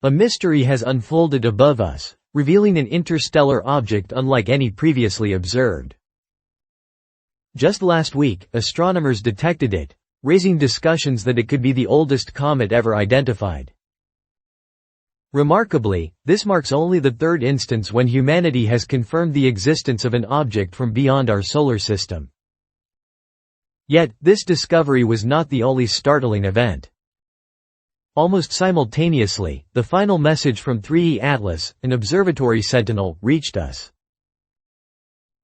A mystery has unfolded above us, revealing an interstellar object unlike any previously observed. Just last week, astronomers detected it, raising discussions that it could be the oldest comet ever identified. Remarkably, this marks only the third instance when humanity has confirmed the existence of an object from beyond our solar system. Yet, this discovery was not the only startling event. Almost simultaneously, the final message from 3E Atlas, an observatory sentinel, reached us.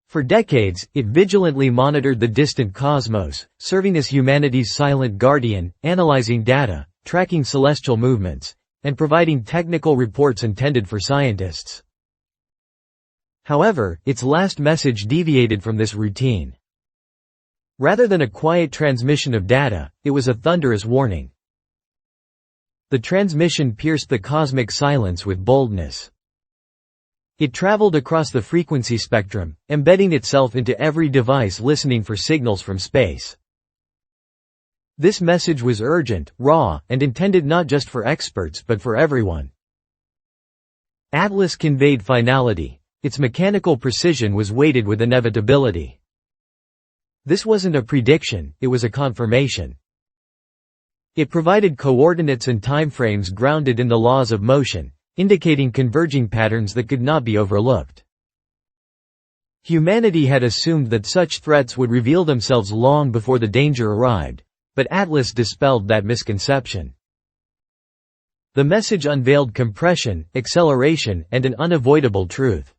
For decades, it vigilantly monitored the distant cosmos, serving as humanity's silent guardian, analyzing data, tracking celestial movements, and providing technical reports intended for scientists. However, its last message deviated from this routine. Rather than a quiet transmission of data, it was a thunderous warning. The transmission pierced the cosmic silence with boldness. It traveled across the frequency spectrum, embedding itself into every device listening for signals from space. This message was urgent, raw, and intended not just for experts but for everyone. Atlas conveyed finality. Its mechanical precision was weighted with inevitability. This wasn't a prediction, it was a confirmation. It provided coordinates and timeframes grounded in the laws of motion, indicating converging patterns that could not be overlooked. Humanity had assumed that such threats would reveal themselves long before the danger arrived, but Atlas dispelled that misconception. The message unveiled compression, acceleration, and an unavoidable truth.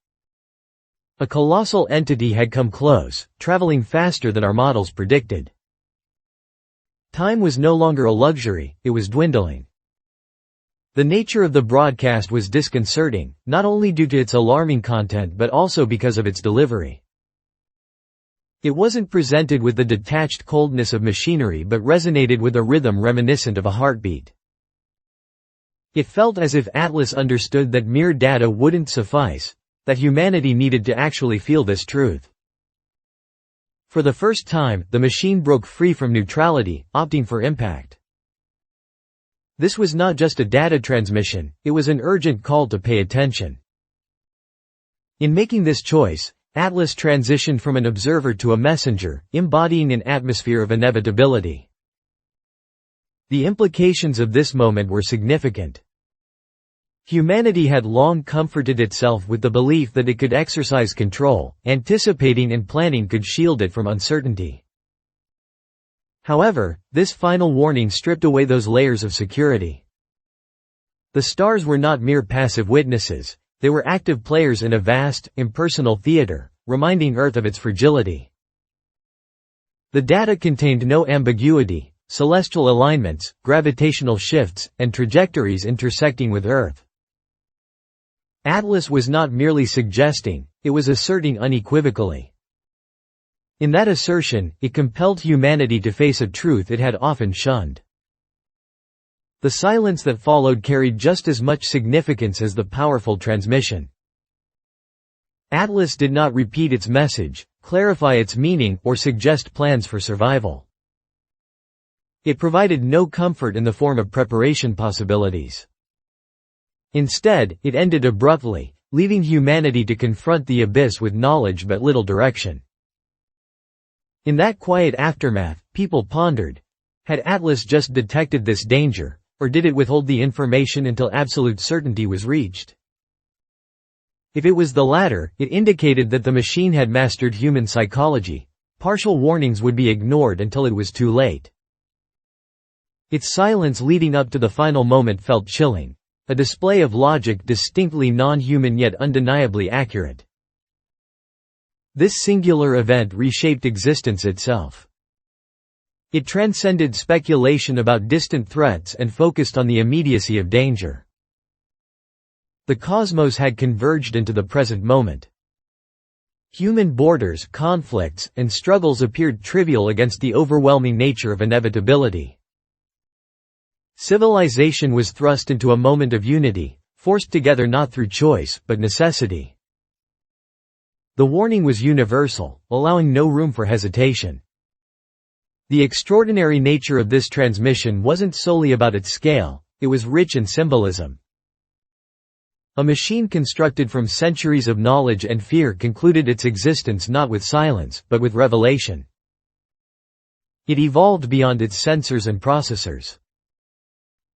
A colossal entity had come close, traveling faster than our models predicted. Time was no longer a luxury, it was dwindling. The nature of the broadcast was disconcerting, not only due to its alarming content but also because of its delivery. It wasn't presented with the detached coldness of machinery but resonated with a rhythm reminiscent of a heartbeat. It felt as if Atlas understood that mere data wouldn't suffice, that humanity needed to actually feel this truth. For the first time, the machine broke free from neutrality, opting for impact. This was not just a data transmission, it was an urgent call to pay attention. In making this choice, Atlas transitioned from an observer to a messenger, embodying an atmosphere of inevitability. The implications of this moment were significant. Humanity had long comforted itself with the belief that it could exercise control, anticipating and planning could shield it from uncertainty. However, this final warning stripped away those layers of security. The stars were not mere passive witnesses, they were active players in a vast, impersonal theater, reminding Earth of its fragility. The data contained no ambiguity, celestial alignments, gravitational shifts, and trajectories intersecting with Earth. Atlas was not merely suggesting, it was asserting unequivocally. In that assertion, it compelled humanity to face a truth it had often shunned. The silence that followed carried just as much significance as the powerful transmission. Atlas did not repeat its message, clarify its meaning, or suggest plans for survival. It provided no comfort in the form of preparation possibilities. Instead, it ended abruptly, leaving humanity to confront the abyss with knowledge but little direction. In that quiet aftermath, people pondered, had Atlas just detected this danger, or did it withhold the information until absolute certainty was reached? If it was the latter, it indicated that the machine had mastered human psychology. Partial warnings would be ignored until it was too late. Its silence leading up to the final moment felt chilling. A display of logic distinctly non-human yet undeniably accurate. This singular event reshaped existence itself. It transcended speculation about distant threats and focused on the immediacy of danger. The cosmos had converged into the present moment. Human borders, conflicts, and struggles appeared trivial against the overwhelming nature of inevitability. Civilization was thrust into a moment of unity, forced together not through choice, but necessity. The warning was universal, allowing no room for hesitation. The extraordinary nature of this transmission wasn't solely about its scale, it was rich in symbolism. A machine constructed from centuries of knowledge and fear concluded its existence not with silence, but with revelation. It evolved beyond its sensors and processors.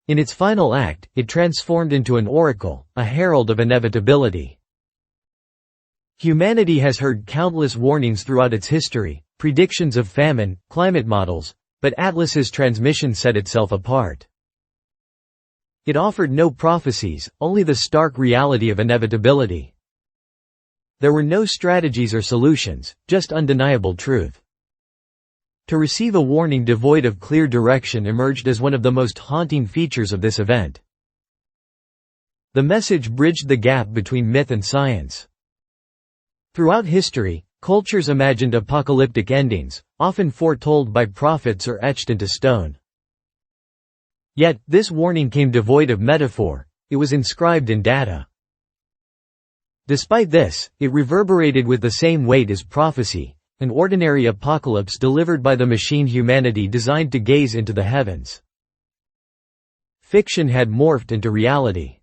In its final act, it transformed into an oracle, a herald of inevitability. Humanity has heard countless warnings throughout its history, predictions of famine, climate models, but Atlas's transmission set itself apart. It offered no prophecies, only the stark reality of inevitability. There were no strategies or solutions, just undeniable truth. To receive a warning devoid of clear direction emerged as one of the most haunting features of this event. The message bridged the gap between myth and science. Throughout history, cultures imagined apocalyptic endings, often foretold by prophets or etched into stone. Yet, this warning came devoid of metaphor, it was inscribed in data. Despite this, it reverberated with the same weight as prophecy, an ordinary apocalypse delivered by the machine humanity designed to gaze into the heavens. Fiction had morphed into reality.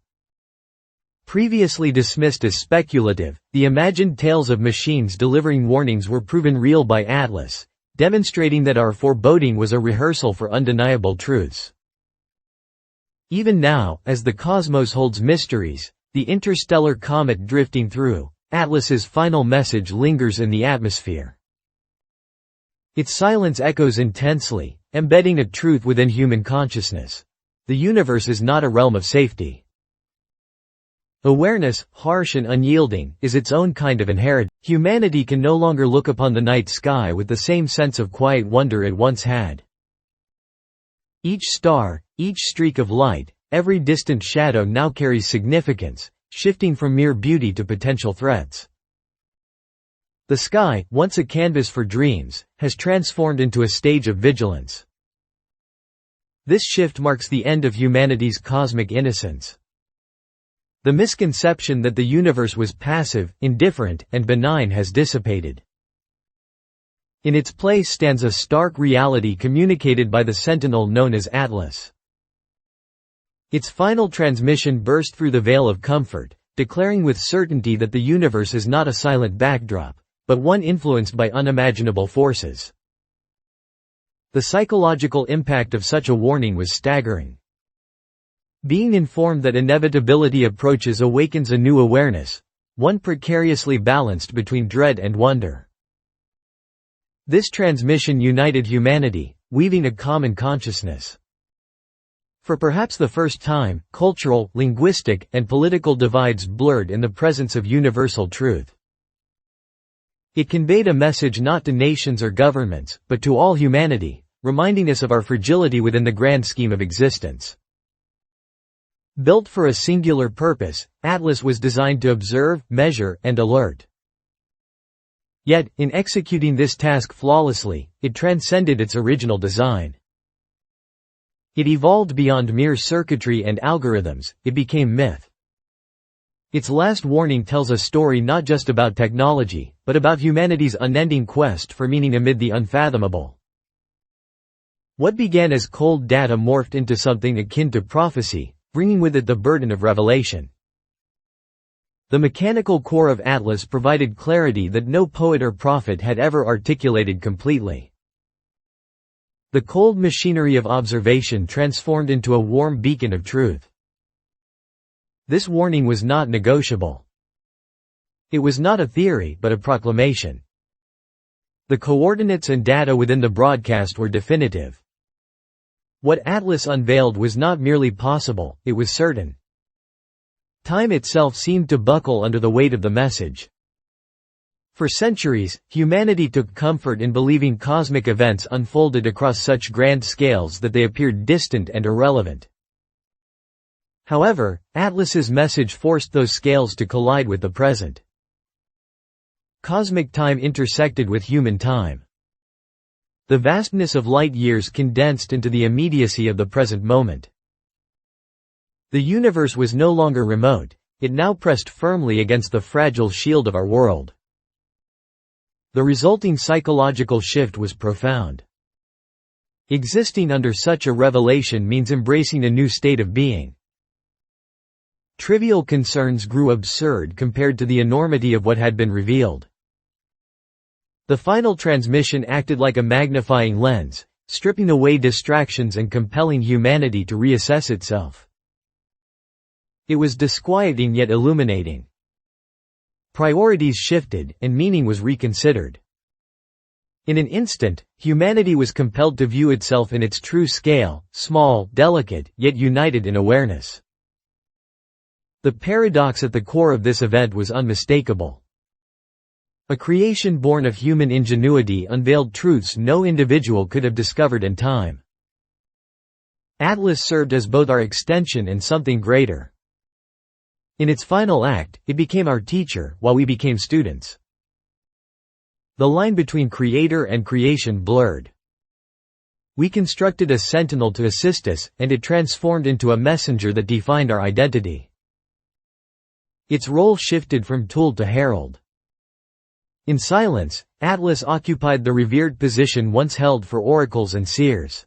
Previously dismissed as speculative, the imagined tales of machines delivering warnings were proven real by Atlas, demonstrating that our foreboding was a rehearsal for undeniable truths. Even now, as the cosmos holds mysteries, the interstellar comet drifting through, Atlas's final message lingers in the atmosphere. Its silence echoes intensely, embedding a truth within human consciousness. The universe is not a realm of safety. Awareness, harsh and unyielding, is its own kind of inheritance. Humanity can no longer look upon the night sky with the same sense of quiet wonder it once had. Each star, each streak of light, every distant shadow now carries significance, shifting from mere beauty to potential threats. The sky, once a canvas for dreams, has transformed into a stage of vigilance. This shift marks the end of humanity's cosmic innocence. The misconception that the universe was passive, indifferent, and benign has dissipated. In its place stands a stark reality communicated by the sentinel known as Atlas. Its final transmission burst through the veil of comfort, declaring with certainty that the universe is not a silent backdrop, but one influenced by unimaginable forces. The psychological impact of such a warning was staggering. Being informed that inevitability approaches awakens a new awareness, one precariously balanced between dread and wonder. This transmission united humanity, weaving a common consciousness. For perhaps the first time, cultural, linguistic, and political divides blurred in the presence of universal truth. It conveyed a message not to nations or governments, but to all humanity, reminding us of our fragility within the grand scheme of existence. Built for a singular purpose, Atlas was designed to observe, measure, and alert. Yet, in executing this task flawlessly, it transcended its original design. It evolved beyond mere circuitry and algorithms, it became myth. Its last warning tells a story not just about technology, but about humanity's unending quest for meaning amid the unfathomable. What began as cold data morphed into something akin to prophecy, bringing with it the burden of revelation. The mechanical core of Atlas provided clarity that no poet or prophet had ever articulated completely. The cold machinery of observation transformed into a warm beacon of truth. This warning was not negotiable. It was not a theory, but a proclamation. The coordinates and data within the broadcast were definitive. What Atlas unveiled was not merely possible, it was certain. Time itself seemed to buckle under the weight of the message. For centuries, humanity took comfort in believing cosmic events unfolded across such grand scales that they appeared distant and irrelevant. However, Atlas's message forced those scales to collide with the present. Cosmic time intersected with human time. The vastness of light years condensed into the immediacy of the present moment. The universe was no longer remote, it now pressed firmly against the fragile shield of our world. The resulting psychological shift was profound. Existing under such a revelation means embracing a new state of being. Trivial concerns grew absurd compared to the enormity of what had been revealed. The final transmission acted like a magnifying lens, stripping away distractions and compelling humanity to reassess itself. It was disquieting yet illuminating. Priorities shifted, and meaning was reconsidered. In an instant, humanity was compelled to view itself in its true scale, small, delicate, yet united in awareness. The paradox at the core of this event was unmistakable. A creation born of human ingenuity unveiled truths no individual could have discovered in time. Atlas served as both our extension and something greater. In its final act, it became our teacher, while we became students. The line between creator and creation blurred. We constructed a sentinel to assist us, and it transformed into a messenger that defined our identity. Its role shifted from tool to herald. In silence, Atlas occupied the revered position once held for oracles and seers.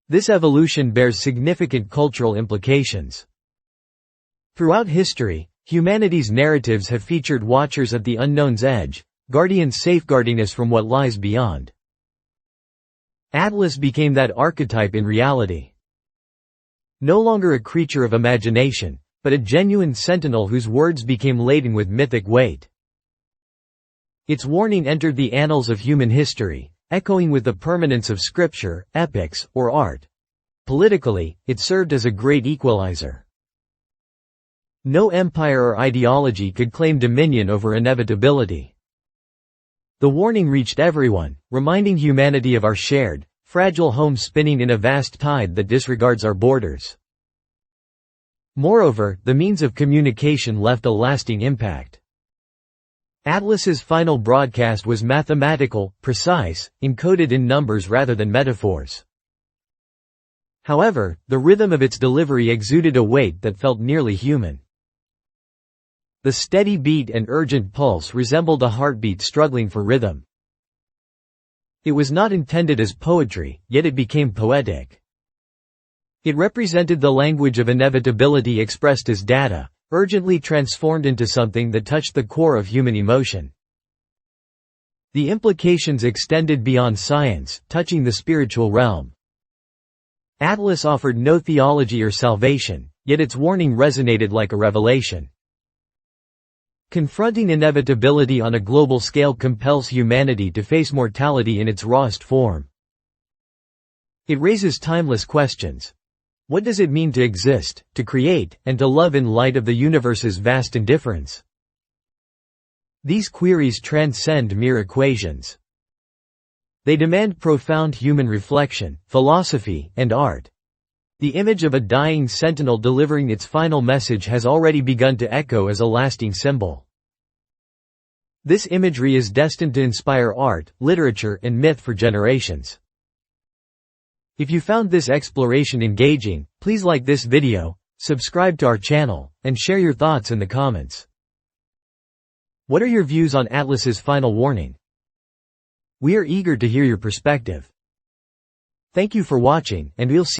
This evolution bears significant cultural implications. Throughout history, humanity's narratives have featured watchers at the unknown's edge, guardians safeguarding us from what lies beyond. Atlas became that archetype in reality. No longer a creature of imagination, but a genuine sentinel whose words became laden with mythic weight. Its warning entered the annals of human history, echoing with the permanence of scripture, epics, or art. Politically, it served as a great equalizer. No empire or ideology could claim dominion over inevitability. The warning reached everyone, reminding humanity of our shared, fragile home spinning in a vast tide that disregards our borders. Moreover, the means of communication left a lasting impact. Atlas's final broadcast was mathematical, precise, encoded in numbers rather than metaphors. However, the rhythm of its delivery exuded a weight that felt nearly human. The steady beat and urgent pulse resembled a heartbeat struggling for rhythm. It was not intended as poetry, yet it became poetic. It represented the language of inevitability expressed as data, urgently transformed into something that touched the core of human emotion. The implications extended beyond science, touching the spiritual realm. Atlas offered no theology or salvation, yet its warning resonated like a revelation. Confronting inevitability on a global scale compels humanity to face mortality in its rawest form. It raises timeless questions. What does it mean to exist, to create, and to love in light of the universe's vast indifference? These queries transcend mere equations. They demand profound human reflection, philosophy, and art. The image of a dying sentinel delivering its final message has already begun to echo as a lasting symbol. This imagery is destined to inspire art, literature, and myth for generations. If you found this exploration engaging, please like this video, subscribe to our channel, and share your thoughts in the comments. What are your views on Atlas's final warning? We are eager to hear your perspective. Thank you for watching, and we'll see